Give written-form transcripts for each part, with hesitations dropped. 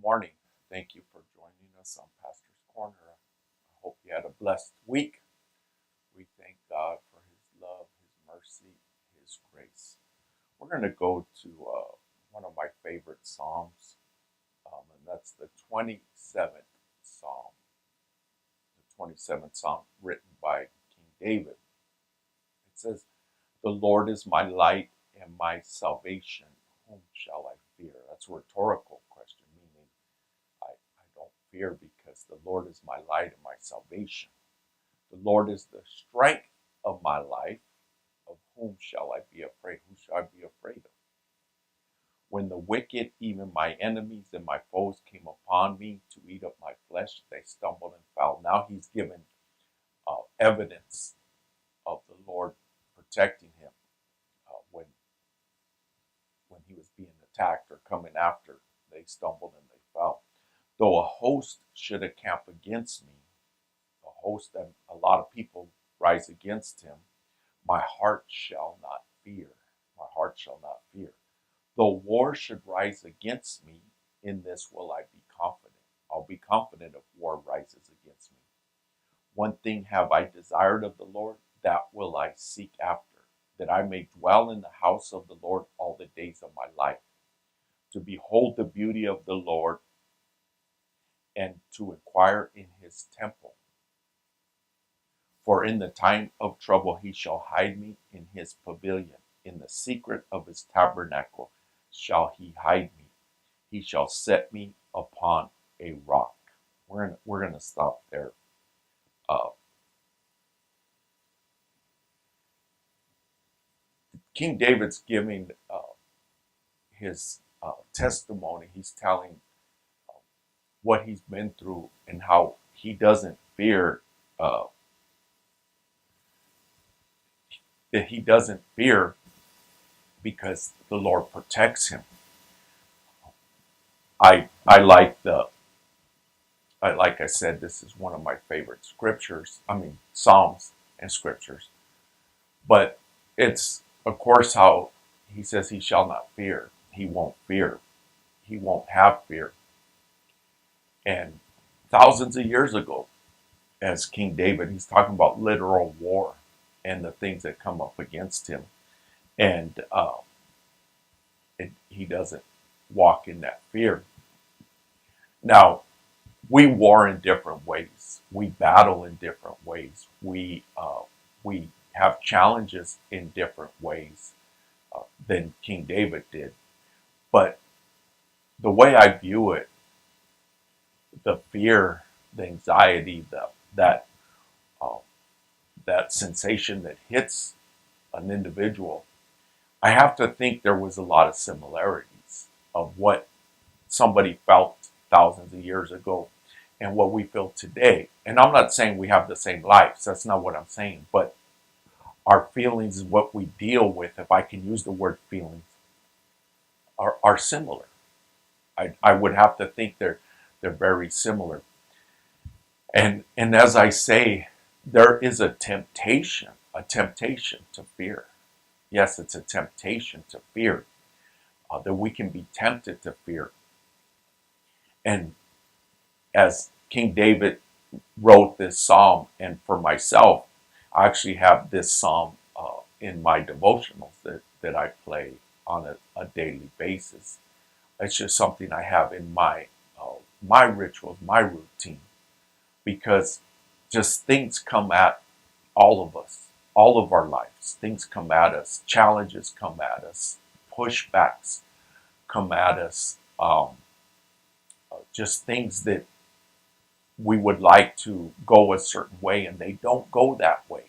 morning. Thank you for joining us on Pastor's Corner. I hope you had a blessed week. We thank God for His love, His mercy, His grace. We're going to go to one of my favorite Psalms, and that's the 27th Psalm. The 27th Psalm written by King David. It says, "The Lord is my light and my salvation. Whom shall I fear?" That's a rhetorical question, meaning I don't fear because the Lord is my light and my salvation. The Lord is the strength of my life. Of whom shall I be afraid? Who shall I be afraid of? When the wicked, even my enemies and my foes, came upon me to eat up my flesh, they stumbled and fell. Now he's given evidence of the Lord protecting him when he was being attacked or coming after. They stumbled and they fell. Though a host should encamp against me, a host that a lot of people rise against him, my heart shall not fear. My heart shall not fear. Though war should rise against me, in this will I be confident. I'll be confident if war rises against me. One thing have I desired of the Lord, that will I seek after, that I may dwell in the house of the Lord all the days of my life, to behold the beauty of the Lord and to inquire in his temple. For in the time of trouble he shall hide me in his pavilion. In the secret of his tabernacle shall he hide me. He shall set me upon a rock. We're going to stop there. King David's giving his testimony. He's telling what he's been through and how he doesn't fear that he doesn't fear because the Lord protects him. I like like I said, this is one of my favorite scriptures. I mean, Psalms and scriptures. But it's, of course, how he says he shall not fear. He won't fear. He won't have fear. And thousands of years ago, as King David, he's talking about literal war and the things that come up against him. And he doesn't walk in that fear. Now, we war in different ways. We battle in different ways. We have challenges in different ways than King David did. But the way I view it, the fear, the anxiety, that that sensation that hits an individual, I have to think there was a lot of similarities of what somebody felt thousands of years ago and what we feel today. And I'm not saying we have the same lives. That's not what I'm saying. But our feelings, what we deal with, if I can use the word feelings, are similar. I would have to think they're very similar. And as I say, there is a temptation to fear. Yes, it's a temptation to fear, that we can be tempted to fear. And as King David wrote this psalm, and for myself, I actually have this psalm in my devotionals that I play on a daily basis. It's just something I have in my rituals, my routine, because just things come at all of us, all of our lives. Things come at us, challenges come at us, pushbacks come at us, just things that we would like to go a certain way and they don't go that way.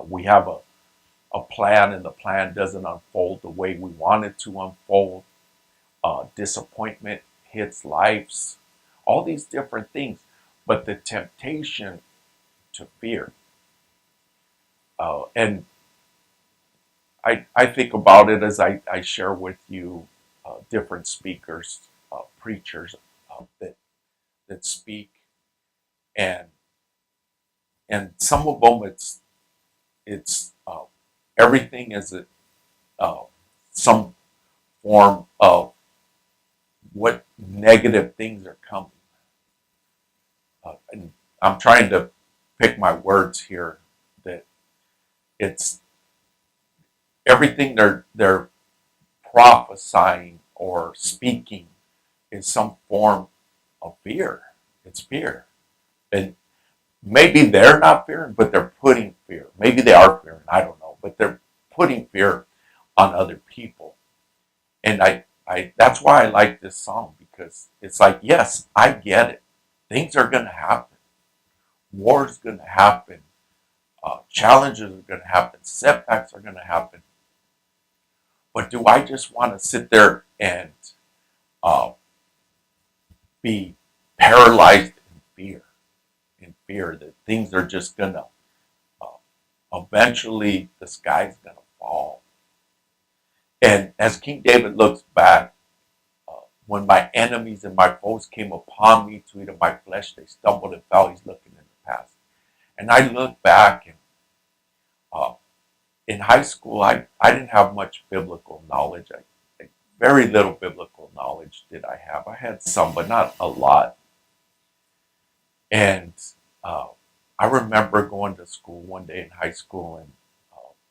We have a plan and the plan doesn't unfold the way we want it to unfold. Disappointment hits lives, all these different things. But the temptation to fear. And I think about it as I share with you different speakers, preachers that speak, and some of them it's everything is some form of what negative things are coming. And I'm trying to pick my words here. That it's everything they're prophesying or speaking is some form of fear. It's fear, and maybe they're not fearing, but they're putting fear. Maybe they are fearing. I don't know, but they're putting fear on other people. And I that's why I like this song, because it's like, yes, I get it. Things are going to happen. War's going to happen. Challenges are going to happen. Setbacks are going to happen. But do I just want to sit there and uh, be paralyzed in fear? In fear that things are just going to, eventually, the sky's going to fall. And as King David looks back, when my enemies and my foes came upon me to eat of my flesh, they stumbled and fell. He's looking in the past. And I look back, and uh, in high school, I didn't have much biblical knowledge. Very little biblical knowledge did I have. I had some, but not a lot. And uh, I remember going to school one day in high school, and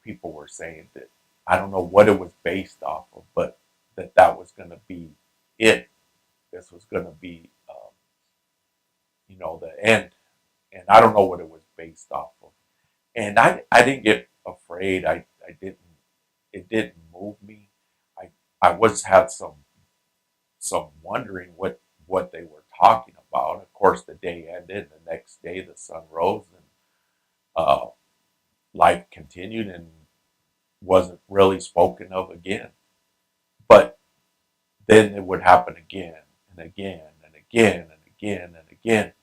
people were saying that I don't know what it was based off of, but that was going to be it. This was going to be, the end. And I don't know what it was based off of. And I didn't get afraid. I didn't. It didn't move me. I had some wondering what they were talking about. Of course, the day ended. The next day, the sun rose, and uh, life continued, and wasn't really spoken of again. But then it would happen again and again and again and again and again.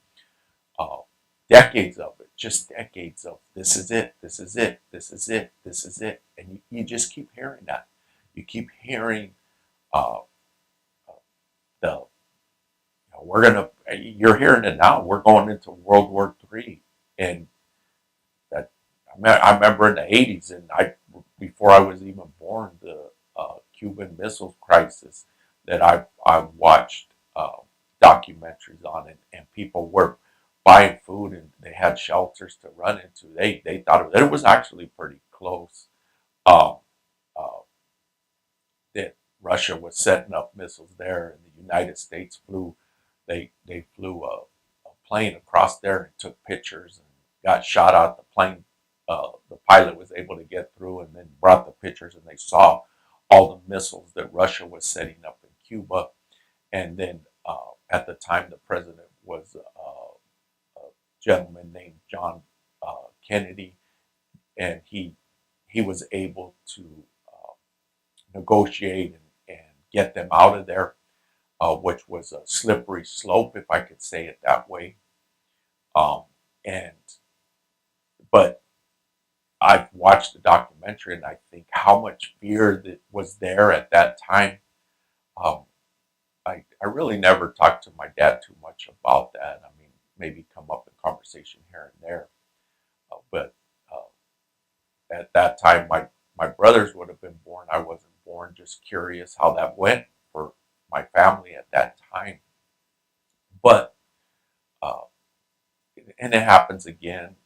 Uh, Decades of it, just decades of this is it, this is it, this is it, this is it, and you just keep hearing that. You keep hearing uh, the we're gonna. You're hearing it now. We're going into World War III, and that I remember in the '80s, and before I was even born, the Cuban Missile Crisis that I watched documentaries on it, and people were buying food, and they had shelters to run into. They thought it was actually pretty close. Um, uh, that Russia was setting up missiles there, and the United States flew. They flew a plane across there and took pictures and got shot out. The plane, the pilot was able to get through, and then brought the pictures, and they saw all the missiles that Russia was setting up in Cuba. And then at the time, the president was a gentleman named John Kennedy, and he was able to negotiate and get them out of there, which was a slippery slope, if I could say it that way. Um, and but I've watched the documentary, and I think how much fear that was there at that time. Um, I really never talked to my dad too much about that. I mean, maybe come up in conversation here and there, but at that time, my brothers would have been born. I wasn't born. Just curious how that went for my family at that time. But uh, and it happens again.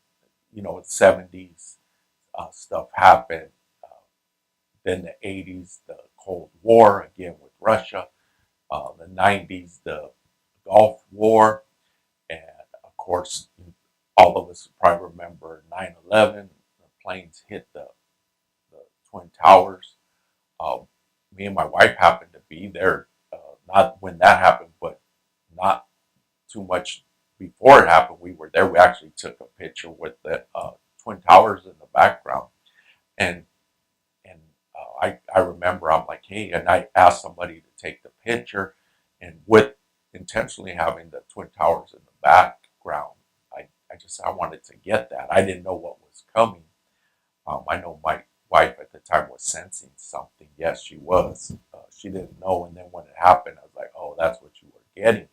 The '70s stuff happened. Uh, then the '80s, the Cold War again with Russia. The '90s, the Gulf War, and of course, all of us probably remember 9/11. The planes hit the Twin Towers. Uh, Me and my wife happened to be there, not when that happened, but not too much before it happened. We were there. We actually took a picture with the Twin Towers in the background, and and I remember I'm like, hey, and I asked somebody to take the picture, and with intentionally having the Twin Towers in the background, I wanted to get that. I didn't know what was coming. I know my wife at the time was sensing something. Yes, she was. She didn't know, and then when it happened, I was like, oh, that's what you were getting.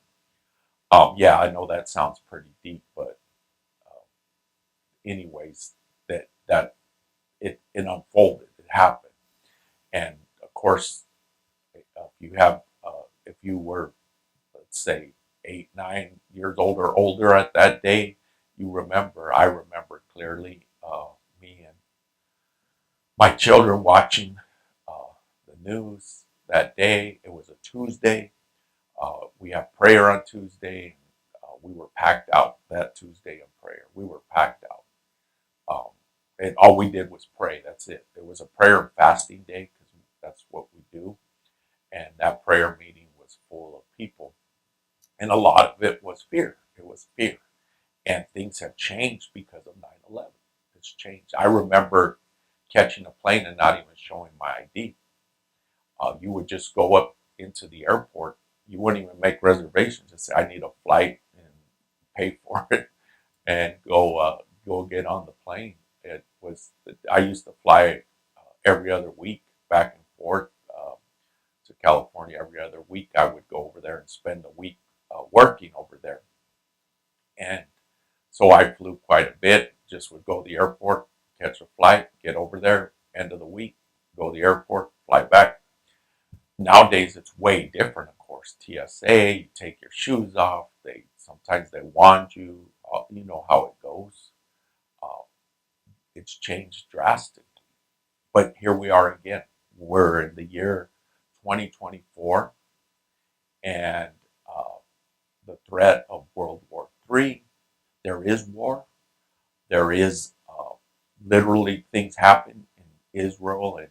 Yeah, I know that sounds pretty deep, but anyways, that it unfolded. It happened, and of course, if you have if you were, let's say, 8, 9 years old or older at that day, I remember clearly me and my children watching the news that day. It was a Tuesday. We have prayer on Tuesday. We were packed out that Tuesday in prayer. We were packed out. And all we did was pray. That's it. It was a prayer and fasting day because that's what we do. And that prayer meeting was full of people. And a lot of it was fear. It was fear. And things have changed because of 9/11. It's changed. I remember catching a plane and not even showing my ID. You would just go up into the airport. You wouldn't even make reservations. Just say, I need a flight and pay for it and go get on the plane. I used to fly every other week back and forth to California every other week. I would go over there and spend a week working over there. And so I flew quite a bit, just would go to the airport, catch a flight, get over there, end of the week, go to the airport, fly back. Nowadays, it's way different, of course. TSA, you take your shoes off. Sometimes they wand you. You know how it goes. It's changed drastically. But here we are again. We're in the year 2024, and the threat of World War III. There is war. There is literally things happen in Israel and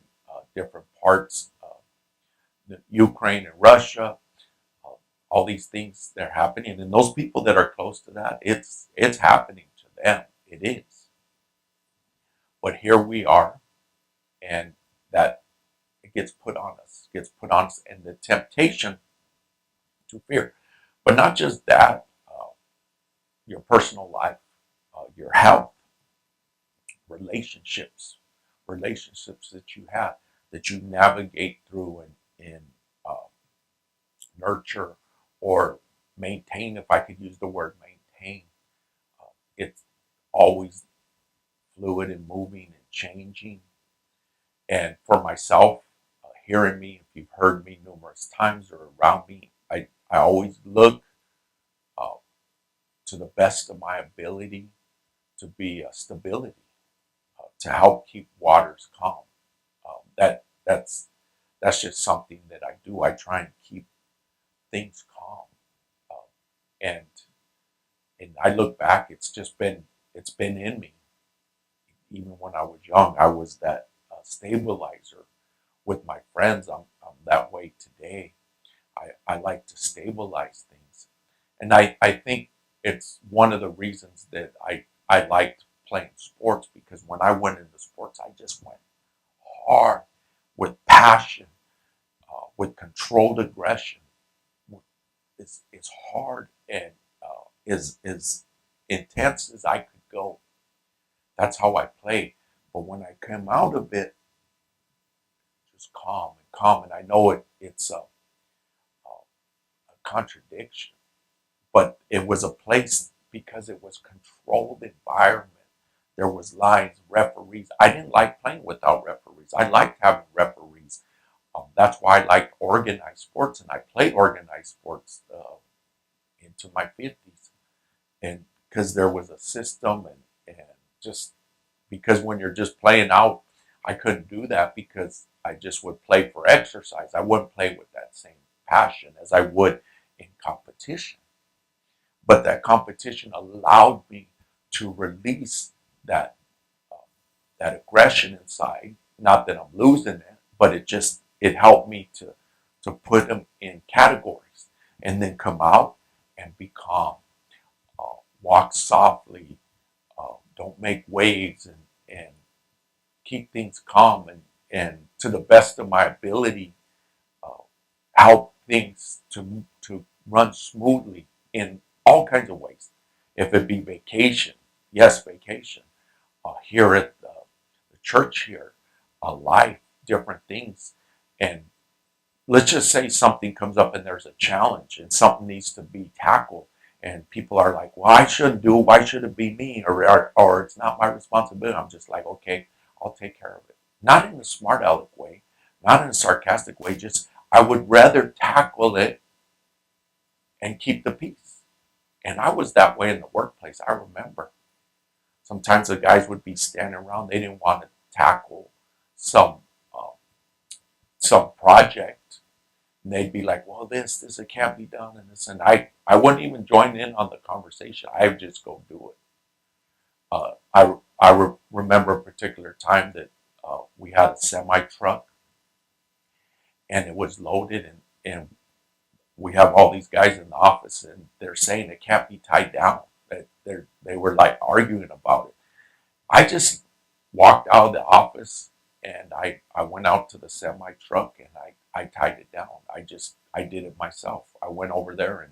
different parts of Ukraine and Russia. All these things they're happening, and those people that are close to that, it's happening to them. It is. But here we are, and that it gets put on us, and the temptation to fear. But not just that, your personal life, your health, relationships that you have, that you navigate through and nurture or maintain, if I could use the word maintain. It's always fluid and moving and changing. And for myself, hearing me, if you've heard me numerous times or around me, I always look to the best of my ability to be a stability, to help keep waters calm. That's just something that I do. I try and keep things calm, and I look back. It's been in me. Even when I was young, I was that stabilizer with my friends. I'm that way today. I like to stabilize things, and I think it's one of the reasons that I liked playing sports, because when I went into sports, I just went hard with passion, with controlled aggression. It's hard and as intense as I could go. That's how I played. But when I came out of it, just calm, and I know it's a contradiction, but it was a place because it was controlled environment. There was lines, referees. I didn't like playing without referees. I liked having referees. That's why I liked organized sports, and I played organized sports into my 50s, and because there was a system, and just because when you're just playing out, I couldn't do that because I just would play for exercise. I wouldn't play with that same passion as I would in competition. But that competition allowed me to release that that aggression inside. Not that I'm losing it, but it helped me to put them in categories and then come out and be calm. Walk softly. Don't make waves, and keep things calm, and to the best of my ability, help things to run smoothly in all kinds of ways. If it be vacation, yes, vacation. Here at the church here, life, different things. And let's just say something comes up and there's a challenge and something needs to be tackled. And people are like, well, I shouldn't do it. Why should it be me? Or it's not my responsibility. I'm just like, okay, I'll take care of it. Not in a smart aleck way, not in a sarcastic way. Just I would rather tackle it and keep the peace. And I was that way in the workplace. I remember sometimes the guys would be standing around. They didn't want to tackle some uh, some project. And they'd be like, well, this, it can't be done. And this, and I wouldn't even join in on the conversation. I would just go do it. I remember a particular time that we had a semi truck and it was loaded, and we have all these guys in the office and they're saying it can't be tied down. They were like arguing about it. I just walked out of the office and I went out to the semi truck and I tied it down. I did it myself. I went over there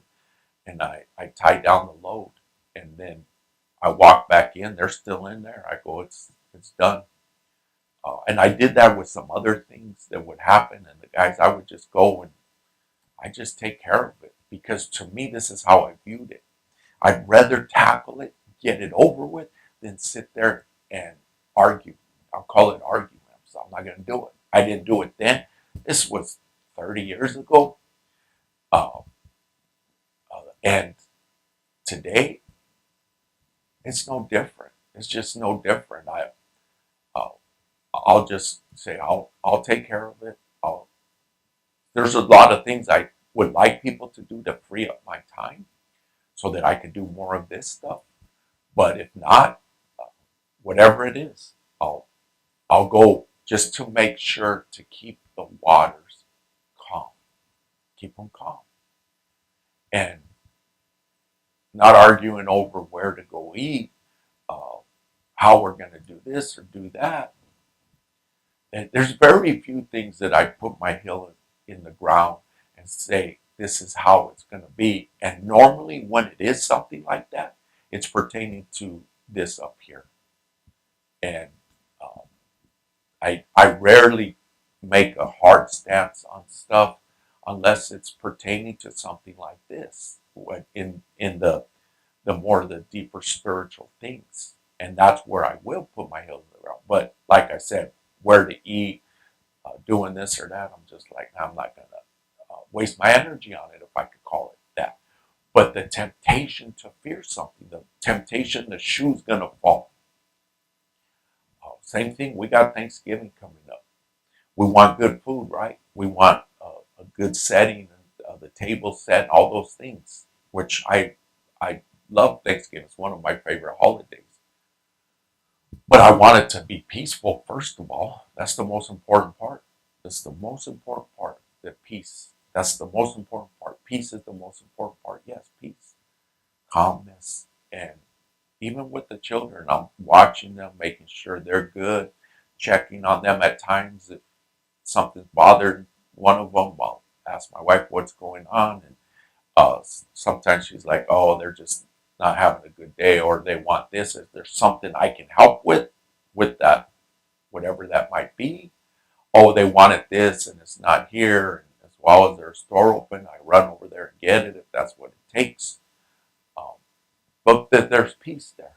and I tied down the load, and then I walked back in. They're still in there. I go, it's done. And I did that with some other things that would happen, and the guys, I would just go and I just take care of it, because to me this is how I viewed it. I'd rather tackle it, get it over with, than sit there and argue. I'll call it argument. So I'm not going to do it. I didn't do it then. This was 30 years ago. And today, it's no different. It's just no different. Uh, I'll just say I'll take care of it. There's a lot of things I would like people to do to free up my time so that I can do more of this stuff. But if not, whatever it is, I'll go just to make sure to keep the waters calm. Keep them calm. And not arguing over where to go eat, how we're going to do this or do that. And there's very few things that I put my heel in the ground and say, this is how it's going to be. And normally when it is something like that, it's pertaining to this up here. And I rarely make a hard stance on stuff unless it's pertaining to something like this, in the more the deeper spiritual things. And that's where I will put my heel in the ground. But like I said, where to eat, doing this or that, I'm just like, I'm not going to waste my energy on it, if I could call it that. But the temptation to fear something, the temptation, the shoe's going to fall. Same thing, we got Thanksgiving coming up. We want good food, right? We want a good setting, the table set, all those things, which I love Thanksgiving. It's one of my favorite holidays. But I want it to be peaceful, first of all. That's the most important part. That's the most important part, the peace. That's the most important part. Peace is the most important part. Yes, peace, calmness. And even with the children, I'm watching them, making sure they're good, checking on them at times. If something's bothered one of them, I'll ask my wife what's going on. And sometimes she's like, oh, they're just not having a good day, or they want this. If there's something I can help with that, whatever that might be. Oh, they wanted this and it's not here. And as well as their store open, I run over there and get it if that's what it takes. But there's peace there,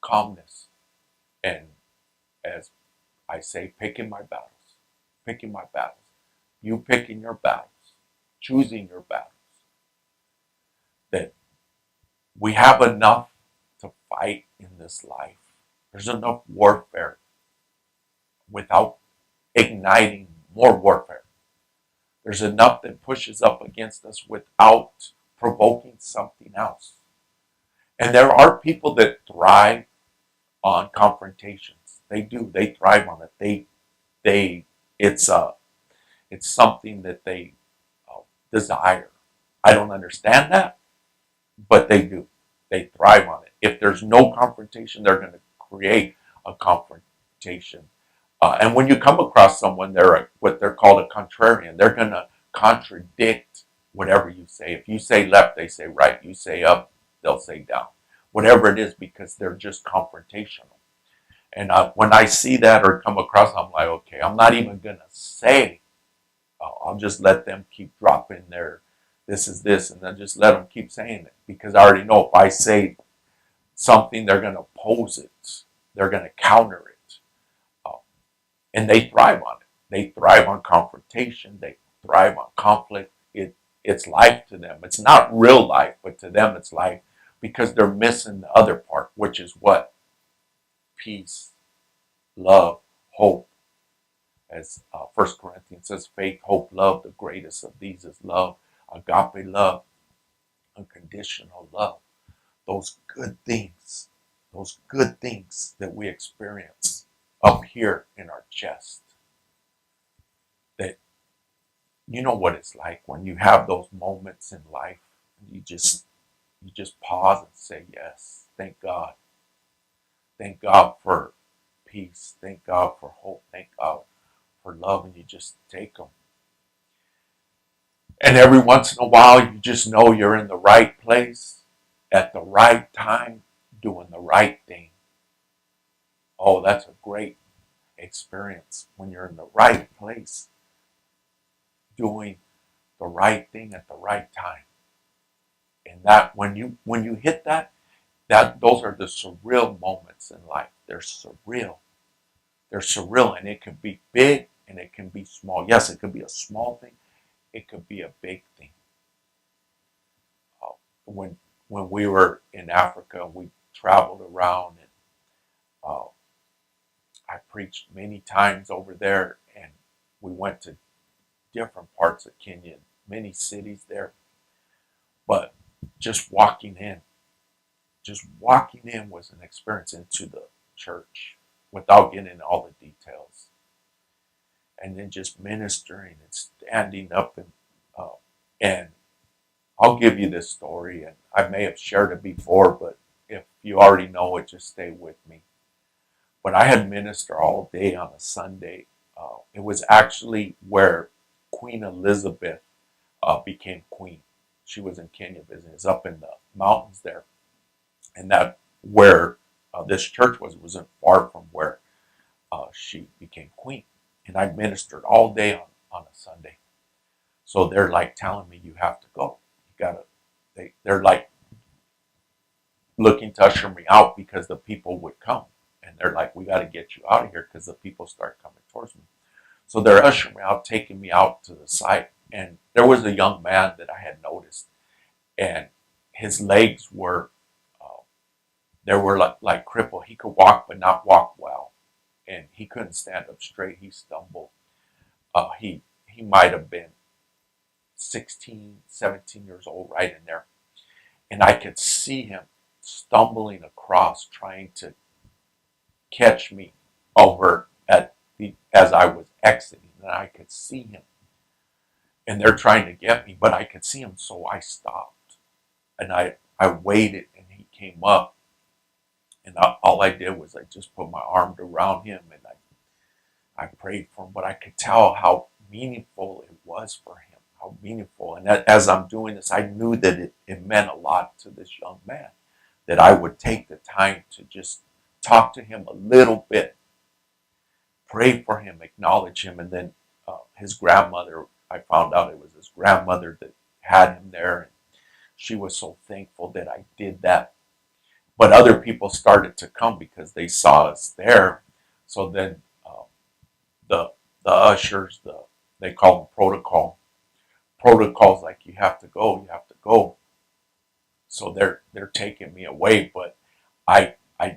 calmness, and as I say, picking my battles. You picking your battles, choosing your battles. That we have enough to fight in this life. There's enough warfare without igniting more warfare. There's enough that pushes up against us without provoking something else. And there are people that thrive on confrontations. They do. They thrive on it. It's something that they desire. I don't understand that, but they do. They thrive on it. If there's no confrontation, they're going to create a confrontation. And when you come across someone, they're what they're called a contrarian. They're going to contradict whatever you say. If you say left, they say right. You say up, they'll say down. Whatever it is, because they're just confrontational. And when I see that or come across, I'm like, okay, I'm not even going to say. I'll just let them keep dropping their this is this, and then just let them keep saying it. Because I already know if I say something, they're going to oppose it. They're going to counter it. And they thrive on it. They thrive on confrontation. They thrive on conflict. it's life to them. It's not real life, but to them it's life because they're missing the other part, which is what? Peace, love, hope. As 1 Corinthians says, faith, hope, love, the greatest of these is love, agape love, unconditional love. Those good things that we experience up here in our chest. That you know what it's like when you have those moments in life. You just pause and say, yes, thank God. Thank God for peace. Thank God for hope. Thank God for love. And you just take them. And every once in a while, you just know you're in the right place at the right time, doing the right thing. Oh, that's a great experience when you're in the right place, doing the right thing at the right time. And that when you hit that those are the surreal moments in life. They're surreal. They're surreal, and it can be big and it can be small. Yes, it could be a small thing. It could be a big thing. When we were in Africa, we traveled around, and I preached many times over there, and we went to different parts of Kenya, many cities there. But just walking in was an experience into the church without getting into all the details. And then just ministering and standing up and I'll give you this story, and I may have shared it before, but if you already know it, just stay with me. But I had ministered all day on a Sunday. It was actually where Queen Elizabeth became queen. She was in Kenya visiting. It's up in the mountains there. And that where this church wasn't far from where she became queen. And I ministered all day on a Sunday. So they're like telling me, you have to go. You gotta. They're like looking to usher me out because the people would come. And they're like, we got to get you out of here because the people start coming towards me. So they're ushering me out, taking me out to the side. And there was a young man that I had noticed. And his legs were, they were like crippled. He could walk, but not walk well. And he couldn't stand up straight. He stumbled. He might have been 16, 17 years old, right in there. And I could see him stumbling across, trying to catch me over as I was exiting. And I could see him. And they're trying to get me, but I could see him, so I stopped. And I waited, and he came up. And all I did was I just put my arm around him, and I prayed for him. But I could tell how meaningful it was for him, how meaningful. And as I'm doing this, I knew that it meant a lot to this young man, that I would take the time to just talk to him a little bit, pray for him, acknowledge him. And then his grandmother, I found out it was his grandmother that had him there. And she was so thankful that I did that. But other people started to come because they saw us there. So then the ushers, they call them protocols, like you have to go. So they're taking me away. But I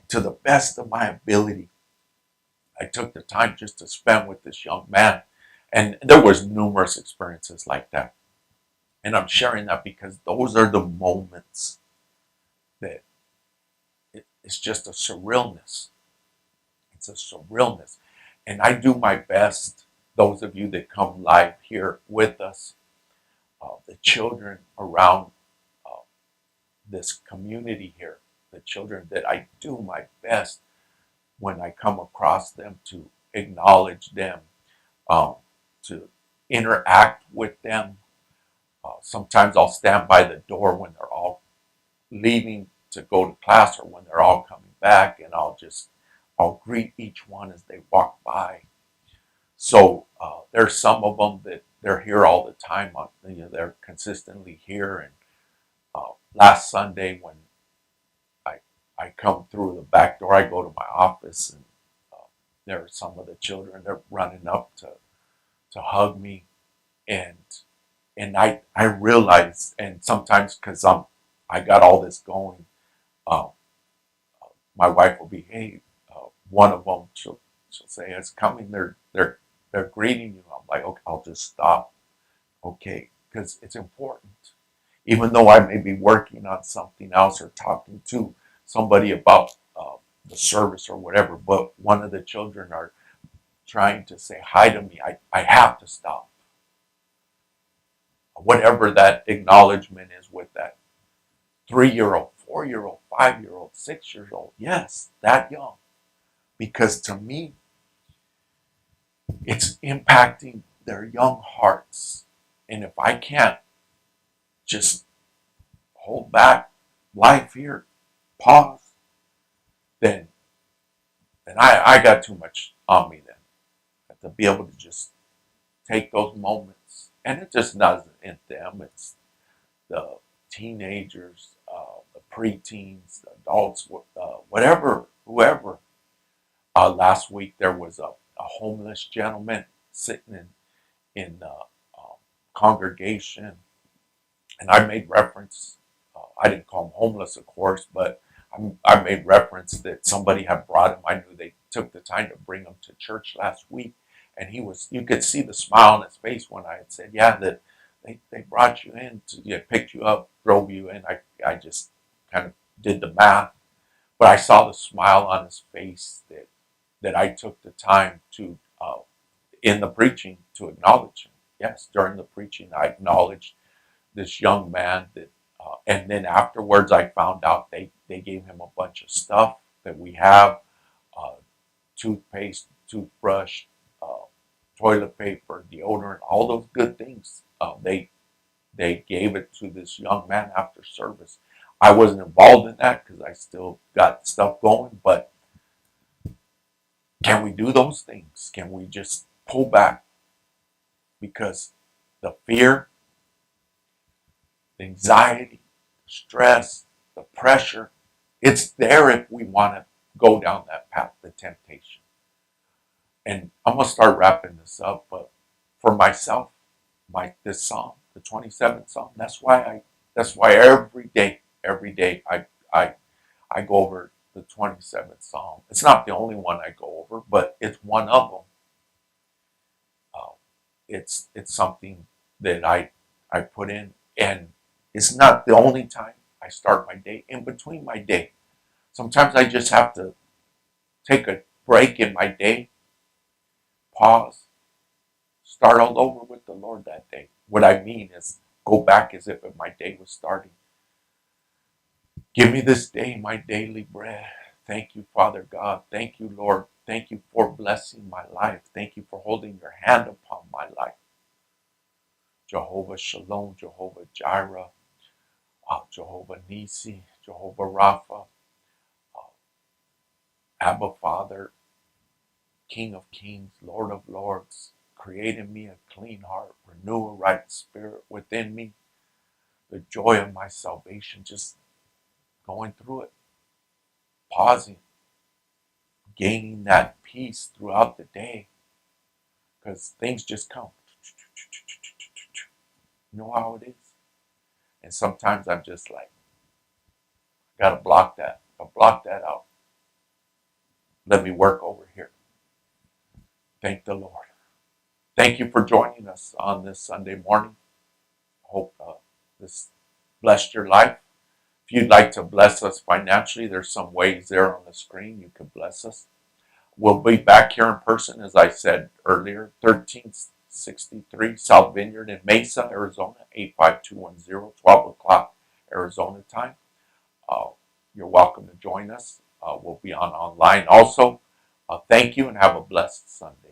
to the best of my ability, I took the time just to spend with this young man. And there was numerous experiences like that. And I'm sharing that because those are the moments that it's just a surrealness. It's a surrealness. And I do my best, those of you that come live here with us, the children around this community here, the children, that I do my best when I come across them to acknowledge them, to interact with them. Sometimes I'll stand by the door when they're all leaving to go to class or when they're all coming back, and I'll greet each one as they walk by. So there's some of them that they're here all the time. They're consistently here. And last Sunday when I come through the back door, I go to my office, and there are some of the children. They're running up to hug me, and And I realized, and sometimes because I got all this going, um, my wife will be, hey, one of them, she'll say, it's coming, they're greeting you. I'm like, okay, I'll just stop. Okay, because it's important. Even though I may be working on something else or talking to somebody about the service or whatever, but one of the children are trying to say hi to me, I have to stop. Whatever that acknowledgement is with that 3-year-old, 4-year-old, 5-year-old, 6 years old, yes, that young. Because to me, it's impacting their young hearts. And if I can't just hold back life here, pause, then I got too much on me then. To be able to just take those moments. And it just doesn't end them. It's the teenagers, the preteens, the adults, whatever, whoever. Last week there was a homeless gentleman sitting in the congregation, and I made reference. I didn't call him homeless, of course, but I made reference that somebody had brought him. I knew they took the time to bring him to church last week, and you could see the smile on his face when I had said, yeah, that they brought you in, picked you up, drove you in. I just kind of did the math, but I saw the smile on his face that I took the time to, in the preaching, to acknowledge him. Yes, during the preaching, I acknowledged this young man and then afterwards I found out they gave him a bunch of stuff that we have, uh, toothpaste, toothbrush, uh, toilet paper, deodorant, all those good things. They gave it to this young man after service. I wasn't involved in that because I still got stuff going, but can we do those things? Can we just pull back? Because the fear, the anxiety, the stress, the pressure, it's there if we want to go down that path, the temptation. And I'm gonna start wrapping this up, but for myself, this psalm, the 27th psalm, that's why every day I go over the 27th psalm. It's not the only one I go over, but it's one of them. Uh, it's something that I put in, and it's not the only time I start my day. In between my day, sometimes I just have to take a break in my day, pause, start all over with the Lord that day. What I mean is go back as if my day was starting. Give me this day my daily bread. Thank you, Father God. Thank you, Lord. Thank you for blessing my life. Thank you for holding your hand upon my life. Jehovah Shalom, Jehovah Jireh, Jehovah Nisi, Jehovah Rapha, Abba Father, King of Kings, Lord of Lords. Create in me a clean heart, renew a right spirit within me. The joy of my salvation, just going through it, pausing, gaining that peace throughout the day, because things just come. You know how it is? And sometimes I'm just like, I gotta block that. I'll block that out. Let me work over here. Thank the Lord. Thank you for joining us on this Sunday morning. Hope this blessed your life. If you'd like to bless us financially, there's some ways there on the screen you can bless us. We'll be back here in person, as I said earlier, 1363 South Vineyard in Mesa, Arizona, 85210, 12 o'clock Arizona time. Uh, you're welcome to join us. We'll be online also. Thank you and have a blessed Sunday.